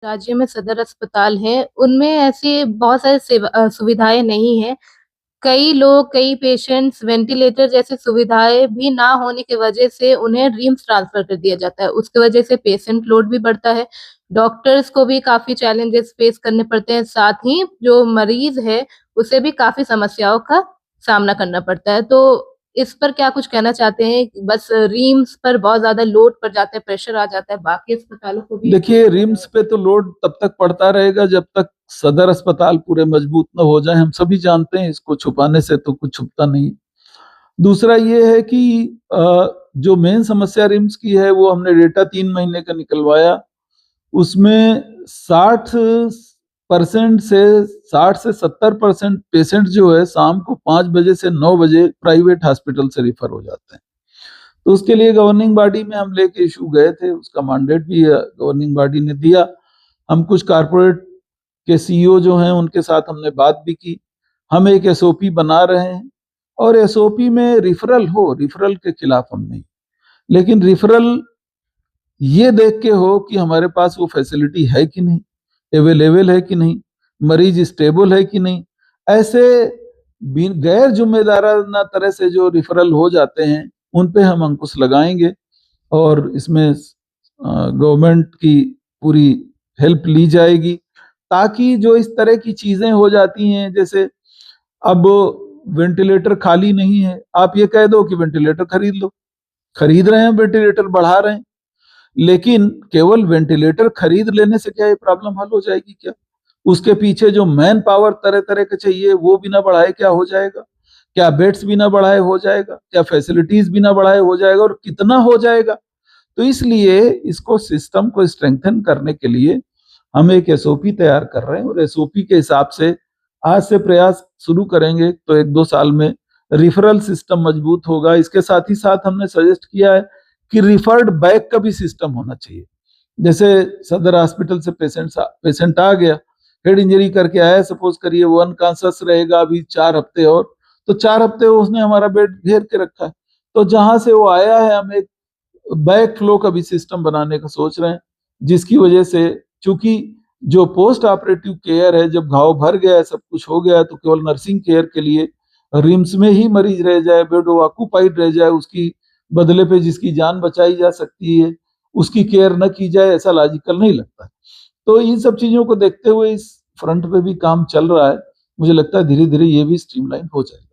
राज्य में सदर अस्पताल है, उनमें ऐसी बहुत सारी सुविधाएं नहीं है। कई लोग, कई पेशेंट्स वेंटिलेटर जैसी सुविधाएं भी ना होने की वजह से उन्हें रिम्स ट्रांसफर कर दिया जाता है। उसकी वजह से पेशेंट लोड भी बढ़ता है, डॉक्टर्स को भी काफी चैलेंजेस फेस करने पड़ते हैं, साथ ही जो मरीज है उसे भी काफी समस्याओं का सामना करना पड़ता है। तो इस पर क्या कुछ कहना चाहते हैं? बस रिम्स पर बहुत ज्यादा लोड पड़ जाता है, प्रेशर आ जाता है, बाकी अस्पतालों को भी देखिए, रिम्स पे तो लोड तब तक पड़ता रहेगा जब तक सदर अस्पताल पूरे मजबूत न हो जाए। हम सभी जानते हैं, इसको छुपाने से तो कुछ छुपता नहीं। दूसरा ये है कि जो मेन समस्या रिम्स की है, वो हमने डेटा 3 महीने का निकलवाया। उसमें 60% से 60 से 70% पेशेंट जो है शाम को 5 बजे से 9 बजे प्राइवेट हॉस्पिटल से रिफर हो जाते हैं। तो उसके लिए गवर्निंग बॉडी में हम लेके इशू गए थे, उसका मैंडेट भी गवर्निंग बॉडी ने दिया। हम कुछ कारपोरेट के सीईओ जो हैं उनके साथ हमने बात भी की। हम एक एसओपी बना रहे हैं और एसओपी में रिफरल हो, रिफरल के खिलाफ हम नहीं, लेकिन रिफरल ये देख के हो कि हमारे पास वो फैसिलिटी है कि नहीं, अवेलेबल है कि नहीं, मरीज स्टेबल है कि नहीं। ऐसे गैर जिम्मेदाराना तरह से जो रिफरल हो जाते हैं उन पे हम अंकुश लगाएंगे और इसमें गवर्नमेंट की पूरी हेल्प ली जाएगी, ताकि जो इस तरह की चीजें हो जाती हैं, जैसे अब वेंटिलेटर खाली नहीं है, आप ये कह दो कि वेंटिलेटर खरीद लो। खरीद रहे हैं, वेंटिलेटर बढ़ा रहे हैं, लेकिन केवल वेंटिलेटर खरीद लेने से क्या ये प्रॉब्लम हल हो जाएगी? क्या उसके पीछे जो मैन पावर तरह तरह के चाहिए वो बिना बढ़ाए क्या हो जाएगा? क्या बेड्स बिना बढ़ाए हो जाएगा? क्या फैसिलिटीज बिना बढ़ाए हो जाएगा? और कितना हो जाएगा? तो इसलिए इसको सिस्टम को स्ट्रेंथन करने के लिए हम एक एसओपी तैयार कर रहे हैं और एसओपी के हिसाब से आज से प्रयास शुरू करेंगे तो 1-2 साल में रिफरल सिस्टम मजबूत होगा। इसके साथ ही साथ हमने सजेस्ट किया है कि रिफर्ड बैक का भी सिस्टम होना चाहिए। जैसे सदर हॉस्पिटल से पेशेंट आ गया, हेड इंजरी करके आया, सपोज करिए वो अनकॉन्शियस रहेगा अभी 4 हफ्ते, और तो 4 हफ्ते उसने हमारा बेड घेर के रखा है। तो जहां से वो आया है, हम एक बैक फ्लो का भी सिस्टम बनाने का सोच रहे हैं, जिसकी वजह से, चूंकि जो पोस्ट ऑपरेटिव केयर है, जब घाव भर गया है, सब कुछ हो गया है, तो केवल नर्सिंग केयर के लिए रिम्स में ही मरीज रह जाए, बेड ऑक्यूपाइड रह जाए, उसकी बदले पे जिसकी जान बचाई जा सकती है उसकी केयर न की जाए, ऐसा लॉजिकल नहीं लगता। तो इन सब चीजों को देखते हुए इस फ्रंट पे भी काम चल रहा है। मुझे लगता है धीरे धीरे ये भी स्ट्रीमलाइन हो जाएगा।